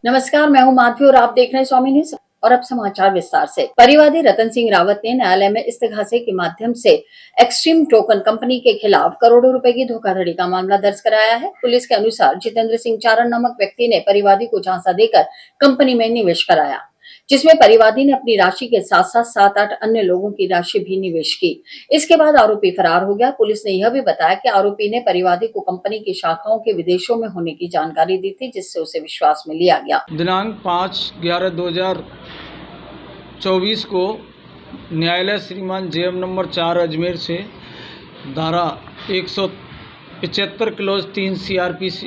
नमस्कार, मैं हूं माधवी और आप देख रहे हैं स्वामी न्यूज। और अब समाचार विस्तार से। परिवादी रतन सिंह रावत ने न्यायालय में इस्तेगासे के माध्यम से एक्सट्रीम टोकन कंपनी के खिलाफ करोड़ों रुपए की धोखाधड़ी का मामला दर्ज कराया है। पुलिस के अनुसार जितेंद्र सिंह चारण नामक व्यक्ति ने परिवादी को झांसा देकर कंपनी में निवेश कराया, जिसमें परिवादी ने अपनी राशि के साथ साथ 7-8 अन्य लोगों की राशि भी निवेश की। इसके बाद आरोपी फरार हो गया। पुलिस ने यह भी बताया कि आरोपी ने परिवादी को कंपनी की शाखाओं के विदेशों में होने की जानकारी दी थी, जिससे उसे विश्वास में लिया गया। दिनांक 5/11/2024 को न्यायालय श्रीमान जेएम नंबर 4 अजमेर से धारा 175 क्लोज 3 CRPC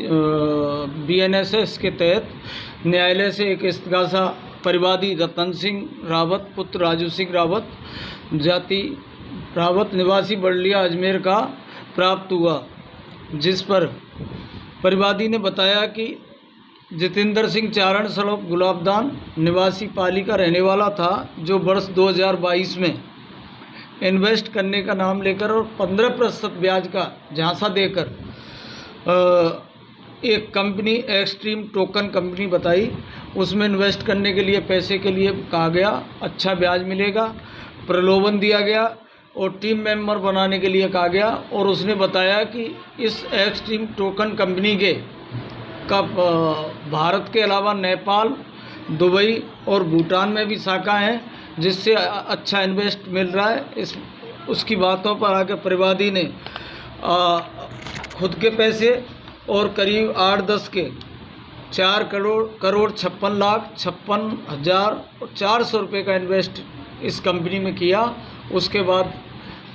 BNSS के तहत न्यायालय से एक इस्तिगासा परिवादी रतन सिंह रावत पुत्र राजू सिंह रावत जाति रावत निवासी बड़लिया अजमेर का प्राप्त हुआ, जिस पर परिवादी ने बताया कि जितेंद्र सिंह चारण सड़क गुलाबदान निवासी पाली का रहने वाला था, जो वर्ष 2022 में इन्वेस्ट करने का नाम लेकर और 15% ब्याज का झांसा देकर एक कंपनी एक्सट्रीम टोकन कंपनी बताई। उसमें इन्वेस्ट करने के लिए पैसे के लिए कहा गया, अच्छा ब्याज मिलेगा, प्रलोभन दिया गया और टीम मेंबर बनाने के लिए कहा गया। और उसने बताया कि इस एक्सट्रीम टोकन कंपनी के का भारत के अलावा नेपाल, दुबई और भूटान में भी शाखा हैं, जिससे अच्छा इन्वेस्ट मिल रहा है। उसकी बातों पर आकर परिवादी ने खुद के पैसे और करीब 8-10 के 4,56,56,400 रुपये का इन्वेस्ट इस कंपनी में किया। उसके बाद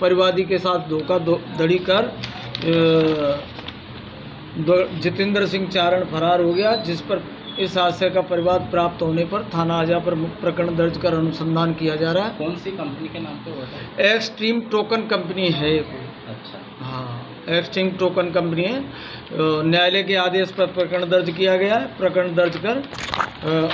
परिवादी के साथ धोखाधड़ी कर जितेंद्र सिंह चारण फरार हो गया, जिस पर इस हादसे का परिवाद प्राप्त होने पर थाना आजा पर प्रकरण दर्ज कर अनुसंधान किया जा रहा है। कौन सी कंपनी के नाम पे हुआ था? एक्सट्रीम टोकन कंपनी है। अच्छा, हाँ, एक्सट्रीम टोकन कंपनी है। न्यायालय के आदेश पर प्रकरण दर्ज किया गया है। प्रकरण दर्ज कर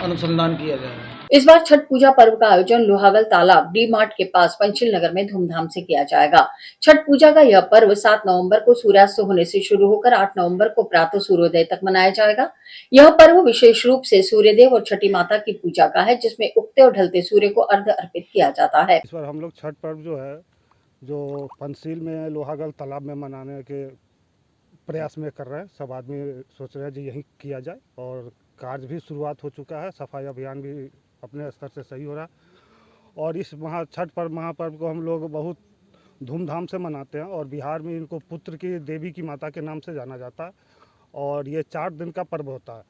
अनुसंधान किया जा रहा है। इस बार छठ पूजा पर्व का आयोजन लोहागल तालाब डी मार्ट के पास पंचशील नगर में धूमधाम से किया जाएगा। छठ पूजा का यह पर्व 7 नवंबर को सूर्यास्त होने से शुरू होकर 8 नवंबर को प्रातः सूर्योदय तक मनाया जाएगा। यह पर्व विशेष रूप से सूर्यदेव और छठी माता की पूजा का है, जिसमें उगते और ढलते सूर्य को अर्घ्य अर्पित किया जाता है। इस बार हम लोग छठ पर्व जो पंचशील में लोहागल तालाब में मनाने के प्रयास में कर रहे हैं। सब आदमी सोच रहे हैं जी यहीं किया जाए, और कार्य भी शुरुआत हो चुका है। सफाई अभियान भी अपने स्तर से सही हो रहा है। और इस छठ पर्व महापर्व को हम लोग बहुत धूमधाम से मनाते हैं, और बिहार में इनको पुत्र की देवी की माता के नाम से जाना जाता है। और ये 4 दिन का पर्व होता है,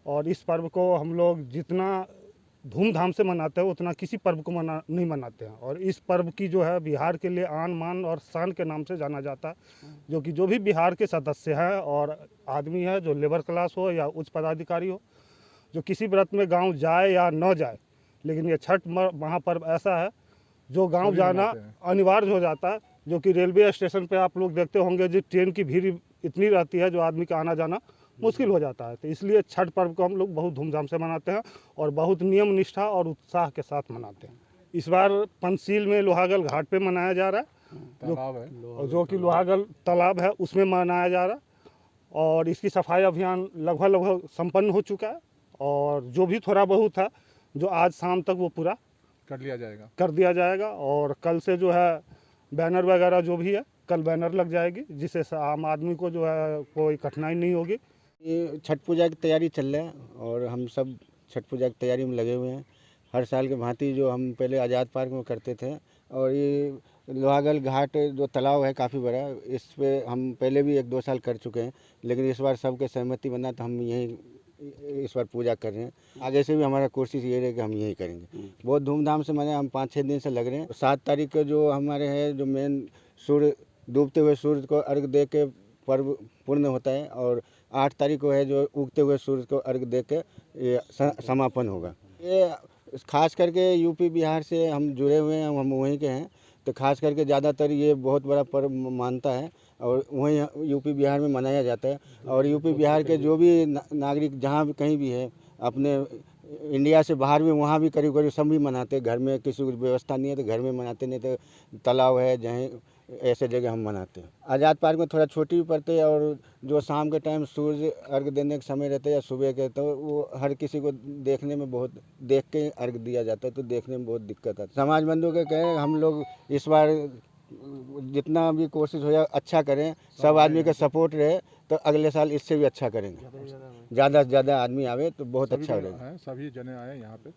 और इस पर्व को हम लोग जितना धूमधाम से मनाते हैं उतना किसी पर्व को नहीं मनाते हैं। और इस पर्व की बिहार के लिए आन मान और शान के नाम से जाना जाता है, जो भी बिहार के सदस्य हैं और आदमी है, जो लेबर क्लास हो या उच्च पदाधिकारी हो, जो किसी व्रत में गांव जाए या न जाए, लेकिन ये छठ महापर्व ऐसा है जो गांव जाना अनिवार्य हो जाता है। जो कि रेलवे स्टेशन पे आप लोग देखते होंगे जी, ट्रेन की भीड़ इतनी रहती है जो आदमी का आना जाना मुश्किल हो जाता है। तो इसलिए छठ पर्व को हम लोग बहुत धूमधाम से मनाते हैं और बहुत नियम निष्ठा और उत्साह के साथ मनाते हैं। इस बार पंचशील में लोहागल घाट पे मनाया जा रहा है, जो कि लोहागल तालाब है उसमें मनाया जा रहा है। और इसकी सफाई अभियान लगभग संपन्न हो चुका है, और जो भी थोड़ा बहुत है जो आज शाम तक वो पूरा कर दिया जाएगा। और कल से बैनर वगैरह जो भी है, कल बैनर लग जाएगी, जिससे आम आदमी को कोई कठिनाई नहीं होगी। ये छठ पूजा की तैयारी चल रहा है और हम सब छठ पूजा की तैयारी में लगे हुए हैं। हर साल के भांति जो हम पहले आज़ाद पार्क में करते थे, और ये लोहागल घाट जो तालाब है काफ़ी बड़ा, इस पे हम पहले भी 1-2 साल कर चुके हैं, लेकिन इस बार सबके सहमति बना तो हम यहीं इस बार पूजा कर रहे हैं। आगे से भी हमारा कोशिश ये रहे कि हम यही करेंगे। बहुत धूमधाम से मनाए, हम 5-6 दिन से लग रहे हैं। 7 तारीख को जो हमारे है जो मेन सूर्य डूबते हुए सूर्य को अर्घ दे के पर्व पूर्ण होता है, और 8 तारीख को है जो उगते हुए सूर्य को अर्घ दे के ये समापन होगा। ये खास करके यूपी बिहार से हम जुड़े हुए हैं, हम वहीं के हैं, तो खास करके ज़्यादातर ये बहुत बड़ा पर्व मानता है और वहीं यूपी बिहार में मनाया जाता है। और यूपी बिहार के जो भी नागरिक जहाँ भी कहीं भी है, अपने इंडिया से बाहर भी, वहाँ भी करीब सब भी मनाते हैं। घर में किसी को व्यवस्था नहीं है तो घर में मनाते, नहीं तो तालाब है जहाँ ऐसे जगह हम मनाते हैं। आज़ाद पार्क में थोड़ा छोटी भी पड़ते हैं और जो शाम के टाइम सूर्य अर्घ देने के समय रहते हैं या सुबह के, तो वो हर किसी को देखने में बहुत देख के अर्घ दिया जाता है, तो देखने में बहुत दिक्कत है। समाज बंधुओं के कहें हम लोग इस बार जितना भी कोशिश हो जाए अच्छा करें, सब आदमी का सपोर्ट रहे तो अगले साल इससे भी अच्छा करेंगे। ज़्यादा से ज़्यादा आदमी आवे तो बहुत अच्छा रहेगा। सभी जने आए यहाँ पे।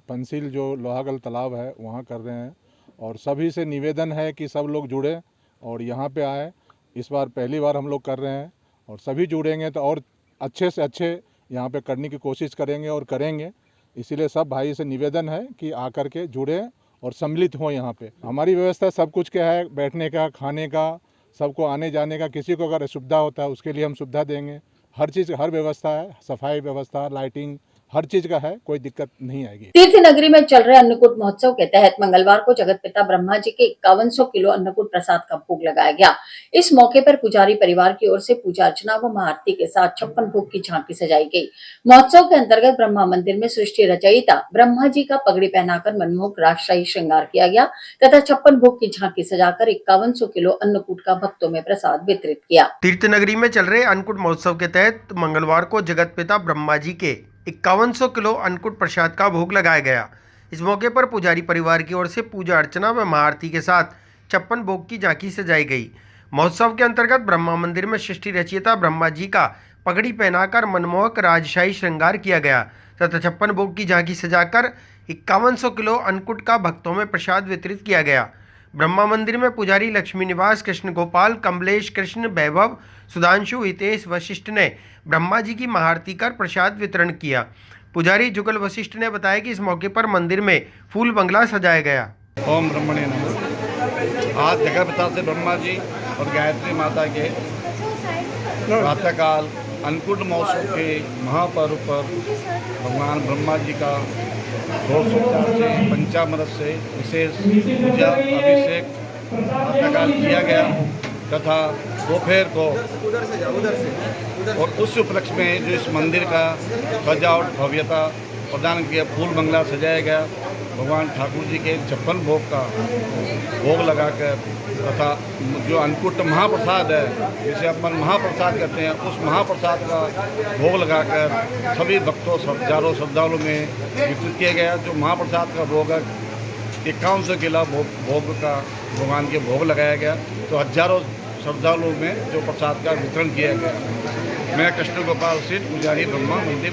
पंसील जो लोहागल तालाब है वहाँ कर रहे हैं और सभी से निवेदन है कि सब लोग जुड़े और यहाँ पे आए। इस बार पहली बार हम लोग कर रहे हैं और सभी जुड़ेंगे तो और अच्छे से अच्छे यहाँ पे करने की कोशिश करेंगे और करेंगे। इसीलिए सब भाई से निवेदन है कि आकर के जुड़े और सम्मिलित हो। यहाँ पे हमारी व्यवस्था सब कुछ क्या है, बैठने का, खाने का, सबको आने जाने का। किसी को अगर असुविधा होता है उसके लिए हम सुविधा देंगे। हर चीज़, हर व्यवस्था है, सफाई व्यवस्था, लाइटिंग, हर चीज का है, कोई दिक्कत नहीं आएगी। तीर्थ नगरी में चल रहे अन्नकूट महोत्सव के तहत मंगलवार को जगत पिता ब्रह्मा जी के 5100 किलो अन्नकूट प्रसाद का भोग लगाया गया। इस मौके पर पुजारी परिवार की ओर से पूजा अर्चना व महाआरती के साथ 56 भोग की झांकी सजाई गई। महोत्सव के अंतर्गत ब्रह्मा मंदिर में सृष्टि रचयिता ब्रह्मा जी का पगड़ी पहनाकर मनमोहक राजशाही श्रृंगार किया गया तथा 56 भोग की झांकी सजाकर 5100 किलो अन्नकूट का भक्तों में प्रसाद वितरित किया। तीर्थ नगरी में चल रहे अन्नकूट महोत्सव के तहत मंगलवार को जगत पिता ब्रह्मा जी के 5100 किलो अन्नकूट प्रसाद का भोग लगाया गया। इस मौके पर पुजारी परिवार की ओर से पूजा अर्चना व महाआरती के साथ 56 भोग की झांकी सजाई गई। महोत्सव के अंतर्गत ब्रह्मा मंदिर में सृष्टि रचयिता ब्रह्मा जी का पगड़ी पहनाकर मनमोहक राजशाही श्रृंगार किया गया तथा 56 भोग की झांकी सजाकर 5100 किलो अन्नकूट का भक्तों में प्रसाद वितरित किया गया। ब्रह्मा मंदिर में पुजारी लक्ष्मी निवास कृष्ण गोपाल, कमलेश, कृष्ण, वैभव, सुधांशु, हितेश वशिष्ठ ने ब्रह्मा जी की महाआरती कर प्रसाद वितरण किया। पुजारी जुगल वशिष्ठ ने बताया कि इस मौके पर मंदिर में फूल बंगला सजाया गया। ओम ब्रह्मणे नमः। आज जगत पिता से ब्रह्मा जी और गायत्री माता के प्रातःकाल अन्नकूट महोत्सव के महापर्व पर भगवान ब्रह्मा जी का षोडशोपचार से पंचामृत से विशेष पूजा अभिषेक प्रातःकाल किया गया तथा दोपहर को और उस उपलक्ष्य में जो इस मंदिर का सजावट भव्यता प्रदान किया, फूल बंगला सजाया गया। भगवान ठाकुर जी के 56 भोग का भोग लगाकर तथा जो अन्नकूट महाप्रसाद है जिसे अपन महाप्रसाद कहते हैं, उस महाप्रसाद का भोग लगाकर सभी भक्तों हजारों श्रद्धालुओं में वितरित किया गया। जो महाप्रसाद का भोग है 5100 किलो भोग का भगवान के भोग लगाया गया, तो हजारों श्रद्धालुओं में जो प्रसाद का वितरण किया गया। मैं कृष्ण गोपाल सिंह, पुजारी ब्रह्मा मंदिर।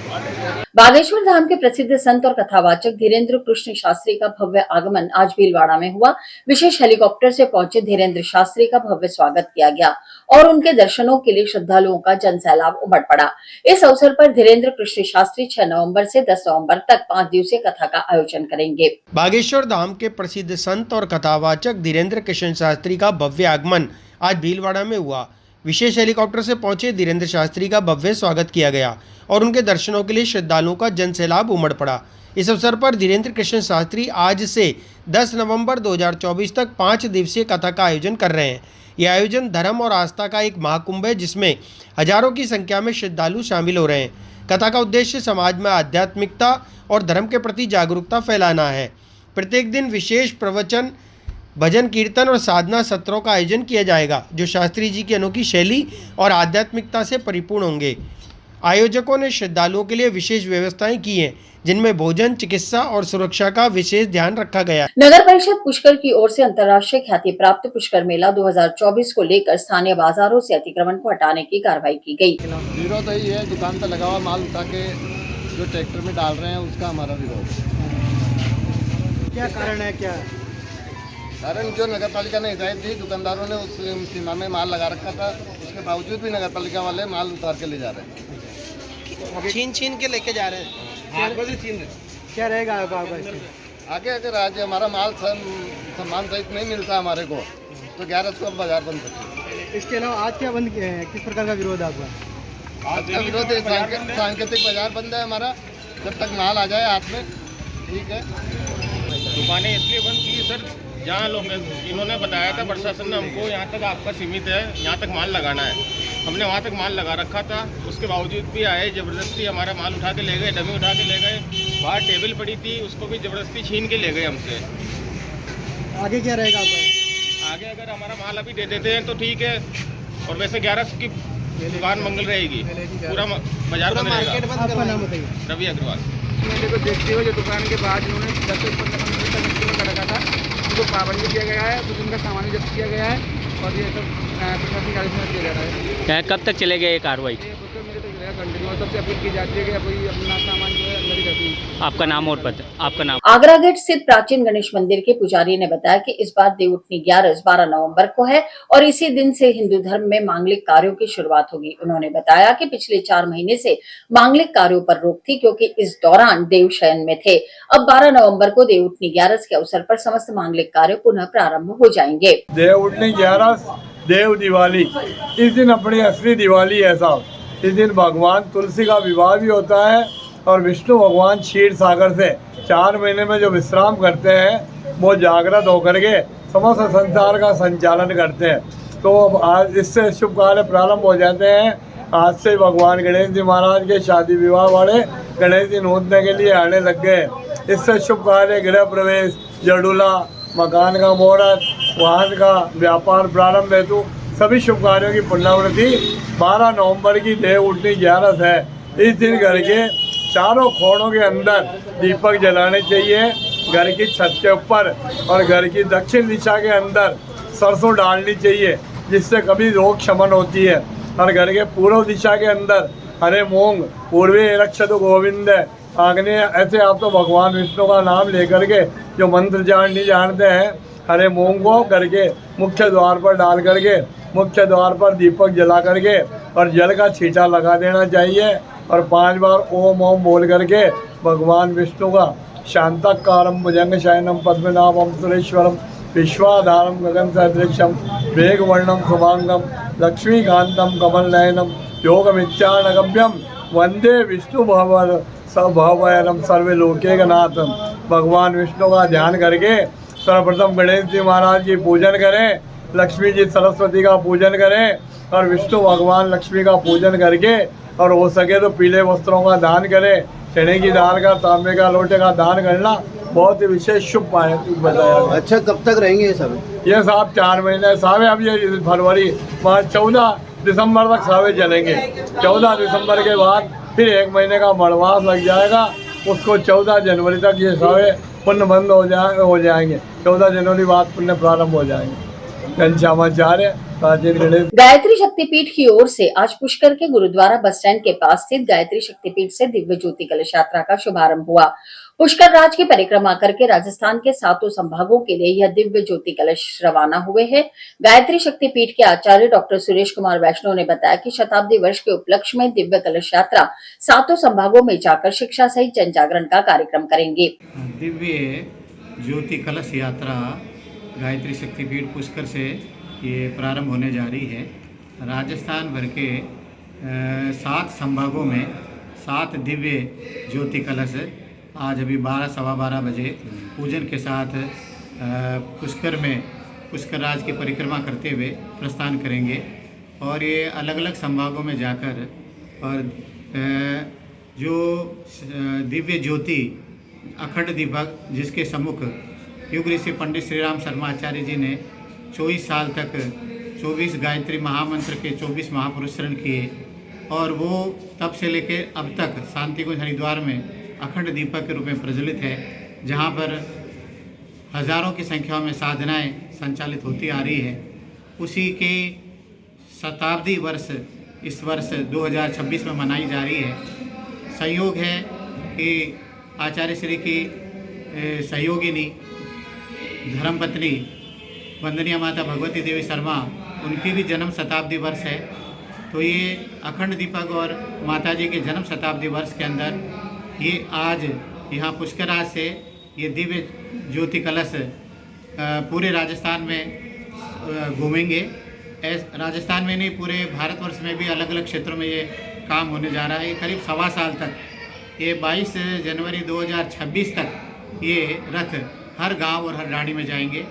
बागेश्वर धाम के प्रसिद्ध संत और कथावाचक धीरेन्द्र कृष्ण शास्त्री का भव्य आगमन आज भीलवाड़ा में हुआ। विशेष हेलीकॉप्टर से पहुंचे धीरेन्द्र शास्त्री का भव्य स्वागत किया गया और उनके दर्शनों के लिए श्रद्धालुओं का जनसैलाब उमड़ पड़ा। इस अवसर पर धीरेन्द्र कृष्ण शास्त्री 6 नवंबर से 10 नवंबर तक 5 दिवसीय कथा का आयोजन करेंगे। बागेश्वर धाम के प्रसिद्ध संत और कथावाचक धीरेन्द्र कृष्ण शास्त्री का भव्य आगमन आज भीलवाड़ा में हुआ। विशेष हेलीकॉप्टर से पहुंचे धीरेन्द्र शास्त्री का भव्य स्वागत किया गया और उनके दर्शनों के लिए श्रद्धालुओं का जनसैलाब उमड़ पड़ा। इस अवसर पर धीरेन्द्र कृष्ण शास्त्री आज से 10 नवंबर 2024 तक 5 दिवसीय कथा का आयोजन कर रहे हैं। यह आयोजन धर्म और आस्था का एक महाकुंभ है जिसमें हजारों की संख्या में श्रद्धालु शामिल हो रहे हैं। कथा का उद्देश्य समाज में आध्यात्मिकता और धर्म के प्रति जागरूकता फैलाना है। प्रत्येक दिन विशेष प्रवचन, भजन कीर्तन और साधना सत्रों का आयोजन किया जाएगा जो शास्त्री जी की अनोखी शैली और आध्यात्मिकता से परिपूर्ण होंगे। आयोजकों ने श्रद्धालुओं के लिए विशेष व्यवस्थाएं की हैं जिनमें भोजन, चिकित्सा और सुरक्षा का विशेष ध्यान रखा गया। नगर परिषद पुष्कर की ओर से अंतर्राष्ट्रीय ख्याति प्राप्त पुष्कर मेला 2024 को लेकर स्थानीय बाजारों से अतिक्रमण को हटाने की कार्रवाई की गई। विरोध यही है, दुकान पर लगा हुआ माल उठा के जो ट्रैक्टर में डाल रहे हैं उसका हमारा विरोध। क्या कारण है? क्या कारण जो नगर पालिका ने हिदायत दी, दुकानदारों ने उस सीमा में माल लगा रखा था, उसके बावजूद भी नगर पालिका वाले माल उतार के ले जा रहे हैं, छीन के लेके जा रहे हैं। क्या रहेगा आगे? अगर आज हमारा माल सम्मान सहित नहीं मिलता हमारे को तो 11 को बाजार बंद करते हैं। इसके अलावा आज क्या बंद किया है? किस प्रकार का विरोध है आपका? आज का विरोध है सांकेतिक बाजार बंद है हमारा, जब तक माल आ जाए हाथ में। ठीक है, दुकानें इसलिए बंद की सर, जहाँ लोग इन्होंने बताया था प्रशासन ने हमको यहाँ तक आपका सीमित है, यहाँ तक माल लगाना है। हमने वहाँ तक माल लगा रखा था, उसके बावजूद भी आए ज़बरदस्ती हमारा माल उठा के ले गए, डमी उठा के ले गए। बाहर टेबल पड़ी थी उसको भी ज़बरदस्ती छीन के ले गए हमसे। आगे क्या रहेगा आपका? आगे अगर हमारा माल अभी दे देते हैं तो ठीक है, और वैसे 11 की दुकान मंगल रहेगी, पूरा बाजार बंद रहेगा। रवि अग्रवाल। मेले को देखते हुए जो दुकान के बाद इन्होंने 10 से 15 मिनट तक रखा था, उनको पाबंदी किया गया है, कुछ उनका सामान जब्त किया गया है और ये सब प्रशासनिक आदेश में किया जा रहा है। कब तक चलेगी ये कार्रवाई? कंटिन्यू सबसे अपील की जाती है कि कोई अपना सामान जो है अंदर ही रखें। आपका नाम और पता? आपका नाम? आगरा गेट स्थित प्राचीन गणेश मंदिर के पुजारी ने बताया कि इस बार देवउठनी 12 नवंबर को है और इसी दिन से हिंदू धर्म में मांगलिक कार्यों की शुरुआत होगी। उन्होंने बताया कि पिछले 4 महीने से मांगलिक कार्यों पर रोक थी क्योंकि इस दौरान देव शयन में थे। अब 12 नवंबर को देवउठनी 11 के अवसर पर समस्त मांगलिक कार्य पुनः प्रारंभ हो जाएंगे। देवउठनी 11 देव दिवाली, इस दिन अपनी असली दिवाली है साहब। इस दिन भगवान तुलसी का विवाह भी होता है और विष्णु भगवान क्षीर सागर से 4 महीने में जो विश्राम करते हैं वो जागृत होकर के समस्त संसार का संचालन करते हैं। तो अब आज इससे शुभ कार्य प्रारंभ हो जाते हैं। आज से भगवान गणेश जी महाराज के शादी विवाह वाले गणेश जी नोतने के लिए आने लग गए। इससे शुभ कार्य, गृह प्रवेश, जड़ूला, मकान का मुहूर्त, वाहन का व्यापार प्रारंभ हेतु सभी शुभ कार्यों की पुनरावृत्ति 12 नवंबर की देवउठनी 11 है। इस दिन घर के चारों कोनों के अंदर दीपक जलाने चाहिए, घर की छत के ऊपर और घर की दक्षिण दिशा के अंदर सरसों डालनी चाहिए, जिससे कभी रोग शमन होती है। और घर के पूर्व दिशा के अंदर हरे मूंग, पूर्वी रक्षतु गोविंद, आग्नेय, ऐसे आप तो भगवान विष्णु का नाम लेकर के जो मंत्र जान नहीं जानते हैं, हरे मूंग को करके मुख्य द्वार पर डाल करके मुख्य द्वार पर दीपक जला करके और जल का छींटा लगा देना चाहिए और 5 बार ओम ओम बोल करके भगवान विष्णु का शांताकारं भुजंग शयनम पद्मनाभं सुरेश्वरम विश्वाधारम गगन सदृशम वेगवर्णम शुभांगम लक्ष्मीकांतम कमलनयनम योगमिच्छानगम्यम वंदे विष्णु भवन सभवयनम सर्वे लोकैकनाथम। भगवान विष्णु का ध्यान करके सर्वप्रथम गणेश जी महाराज की पूजन करें, लक्ष्मी जी सरस्वती का पूजन करें और विष्णु भगवान लक्ष्मी का पूजन करके और हो सके तो पीले वस्त्रों का दान करें। चने की दाल का, तांबे का लोटे का दान करना बहुत ही विशेष शुभ बताया। अच्छा, कब तक रहेंगे ये सब? ये साहब 4 महीने सावे, अब ये फरवरी 14 दिसंबर तक सावे चलेंगे। 14 दिसंबर के बाद फिर 1 महीने का वनवास लग जाएगा, उसको 14 जनवरी तक ये सावे पुण्य बंद हो जाएंगे। 14 जनवरी बाद पुण्य प्रारंभ हो जाएंगे। घनश्यामाचार्य गायत्री शक्तिपीठ की ओर से आज पुष्कर के गुरुद्वारा बस स्टैंड के पास स्थित गायत्री शक्तिपीठ से दिव्य ज्योति कलश यात्रा का शुभारंभ हुआ। पुष्कर राज की परिक्रमा करके राजस्थान के 7 संभागों के लिए यह दिव्य ज्योति कलश रवाना हुए हैं। गायत्री शक्तिपीठ के आचार्य डॉक्टर सुरेश कुमार वैष्णव ने बताया कि शताब्दी वर्ष के उपलक्ष्य में दिव्य कलश यात्रा 7 संभागों में जाकर शिक्षा सहित जन जागरण का कार्यक्रम करेंगे। दिव्य ज्योति कलश यात्रा गायत्री शक्तिपीठ पुष्कर से ये प्रारंभ होने जा रही है। राजस्थान भर के 7 संभागों में 7 दिव्य ज्योति कलश आज अभी 12-12:15 बजे पूजन के साथ पुष्कर में पुष्कर राज की परिक्रमा करते हुए प्रस्थान करेंगे और ये अलग अलग संभागों में जाकर और जो दिव्य ज्योति अखंड दीपक जिसके सम्मुख युग ऋषि पंडित श्री राम शर्मा आचार्य जी ने 24 साल तक 24 गायत्री महामंत्र के 24 महापुरुष शरण किए और वो तब से लेकर अब तक शांति कुंज हरिद्वार में अखंड दीपक के रूप में प्रज्वलित है, जहाँ पर हजारों की संख्या में साधनाएं संचालित होती आ रही है। उसी के शताब्दी वर्ष इस वर्ष 2026 में मनाई जा रही है। संयोग है कि आचार्य श्री की सहयोगिनी धर्मपत्नी वंदनीय माता भगवती देवी शर्मा, उनकी भी जन्म शताब्दी वर्ष है। तो ये अखंड दीपक और माता जी के जन्म शताब्दी वर्ष के अंदर ये आज यहाँ पुष्कराज से ये दिव्य ज्योति कलश पूरे राजस्थान में घूमेंगे। राजस्थान में नहीं, पूरे भारतवर्ष में भी अलग अलग क्षेत्रों में ये काम होने जा रहा है। ये करीब 1.25 साल तक ये 22 जनवरी 2026 तक ये रथ हर गांव और हर डाणी में जाएंगे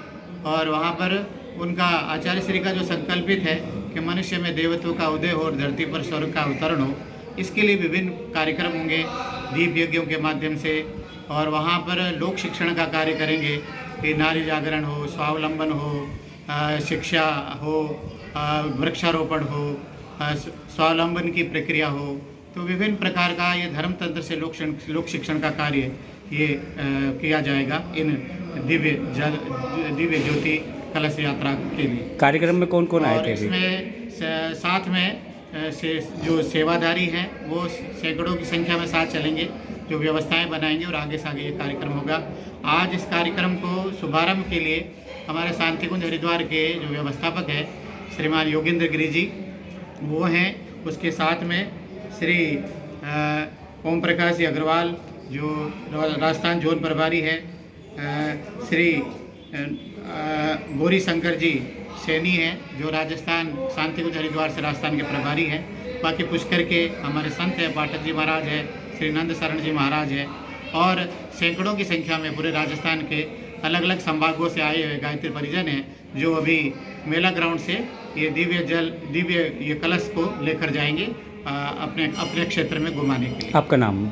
और वहाँ पर उनका आचार्य श्री का जो संकल्पित है कि मनुष्य में देवत्व का उदय हो और धरती पर स्वर्ग का अवतरण हो, इसके लिए विभिन्न कार्यक्रम होंगे दीप यज्ञों के माध्यम से और वहाँ पर लोक शिक्षण का कार्य करेंगे कि नारी जागरण हो, स्वावलंबन हो शिक्षा हो, वृक्षारोपण हो, स्वावलंबन की प्रक्रिया हो, तो विभिन्न प्रकार का ये धर्मतंत्र से लोक शिक्षण का कार्य ये किया जाएगा इन दिव्य ज्योति कलश यात्रा के लिए। कार्यक्रम में कौन कौन आए और थे? इसमें साथ में जो सेवाधारी हैं वो सैकड़ों की संख्या में साथ चलेंगे, जो व्यवस्थाएं बनाएंगे और आगे से आगे ये कार्यक्रम होगा। आज इस कार्यक्रम को शुभारंभ के लिए हमारे शांति कुंज हरिद्वार के जो व्यवस्थापक हैं श्रीमान योगेंद्र गिरी जी वो हैं, उसके साथ में श्री ओम प्रकाश जी अग्रवाल जो राजस्थान जोन प्रभारी है, श्री गौरी शंकर जी सैनी हैं जो राजस्थान शांति कुंज हरिद्वार से राजस्थान के प्रभारी हैं। बाकी पुष्कर के हमारे संत हैं, पाठक जी महाराज हैं, श्री नंद शरण जी महाराज हैं और सैकड़ों की संख्या में पूरे राजस्थान के अलग अलग संभागों से आए हुए गायत्री परिजन हैं जो अभी मेला ग्राउंड से ये दिव्य ये कलश को लेकर जाएंगे अपने क्षेत्र में घुमाने के लिए। आपका नाम?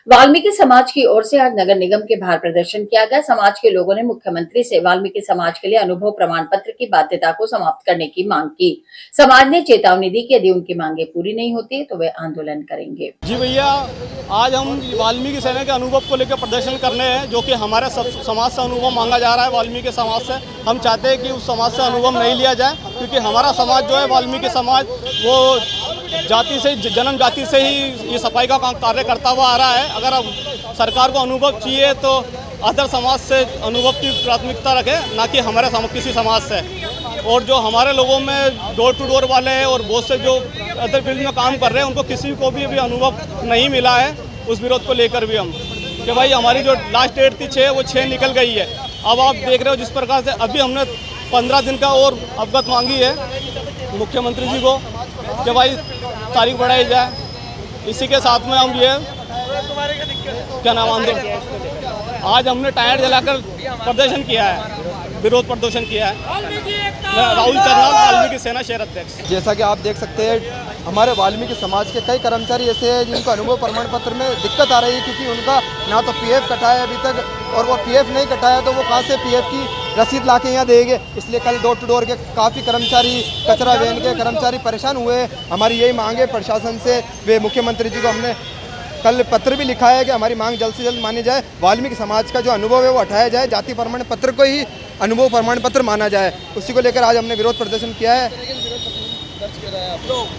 वाल्मीकि समाज की ओर से आज नगर निगम के बाहर प्रदर्शन किया गया। समाज के लोगों ने मुख्यमंत्री से वाल्मीकि समाज के लिए अनुभव प्रमाण पत्र की बाध्यता को समाप्त करने की मांग की। समाज ने चेतावनी दी कि यदि उनकी मांगे पूरी नहीं होती तो वे आंदोलन करेंगे। जी भैया, आज हम वाल्मीकि सेना के अनुभव को लेकर प्रदर्शन करने हैं, जो कि हमारे समाज से अनुभव मांगा जा रहा है। वाल्मीकि समाज से हम चाहते हैं कि उस समाज से अनुभव नहीं लिया जाए, क्योंकि हमारा समाज जो है वाल्मीकि समाज वो जाति से जन्म जाति से ही ये सफाई का कार्य करता हुआ आ रहा है। अगर अब सरकार को अनुभव चाहिए तो अदर समाज से अनुभव की प्राथमिकता रखे, ना कि हमारे किसी समाज से। और जो हमारे लोगों में डोर टू डोर वाले हैं और बहुत से जो अदर फील्ड में काम कर रहे हैं उनको किसी को भी अभी अनुभव नहीं मिला है। उस विरोध को लेकर भी हम कि भाई हमारी जो लास्ट डेट थी 6 वो 6 निकल गई है। अब आप देख रहे हो जिस प्रकार से अभी हमने 15 दिन का और अवगत मांगी है मुख्यमंत्री जी को कि भाई तारीख बढ़ाई जाए। इसी के साथ में हम ये क्या नाम आंदोलन आज हमने टायर जलाकर प्रदर्शन किया है, विरोध प्रदर्शन किया है। मैं राहुल चरनाल, वाल्मीकि सेना शहर अध्यक्ष। जैसा कि आप देख सकते हैं हमारे वाल्मीकि समाज के कई कर्मचारी ऐसे हैं जिनको अनुभव प्रमाण पत्र में दिक्कत आ रही है, क्योंकि उनका ना तो पीएफ कटा है अभी तक, और वो पीएफ नहीं कटाया तो वो कहाँ से पीएफ की रसीद ला के यहाँ देंगे। इसलिए कल डोर टू डोर के काफ़ी कर्मचारी, कचरा वैन के कर्मचारी परेशान हुए। हमारी यही मांग है प्रशासन से, वे मुख्यमंत्री जी को हमने कल पत्र भी लिखा है कि हमारी मांग जल्द से जल्द मानी जाए। वाल्मीकि समाज का जो अनुभव है वो हटाया जाए, जाति प्रमाण पत्र को ही अनुभव प्रमाण पत्र माना जाए। उसी को लेकर आज हमने विरोध प्रदर्शन किया है।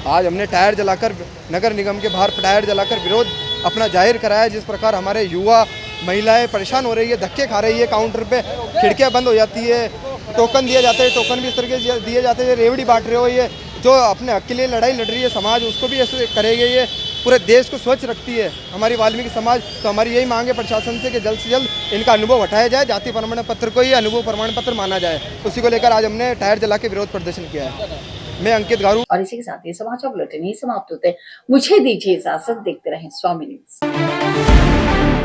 आज हमने टायर जलाकर नगर निगम के बाहर टायर जलाकर विरोध अपना जाहिर कराया है। जिस प्रकार हमारे युवा महिलाएं परेशान हो रही है, धक्के खा रही है, काउंटर पे खिड़कियां बंद हो जाती है, टोकन दिए जाते हैं, टोकन भी इस तरह के दिए जाते हैं, रेवड़ी बांट रहे हो। ये जो अपने हक के लिए लड़ाई लड़ रही है समाज, उसको भी ऐसे करेगी, ये पूरे देश को स्वच्छ रखती है हमारी वाल्मीकि समाज। तो हमारी यही मांग है प्रशासन से कि जल्द से जल्द इनका अनुभव हटाया जाए, जाति प्रमाण पत्र को ही अनुभव प्रमाण पत्र माना जाए। उसी को लेकर आज हमने टायर जला के विरोध प्रदर्शन किया है। मैं अंकित गारू। और इसी के साथ ये समाचार बुलेटिन ही समाप्त होते हैं। मुझे दीजिए इजाजत, देखते रहें स्वामी न्यूज।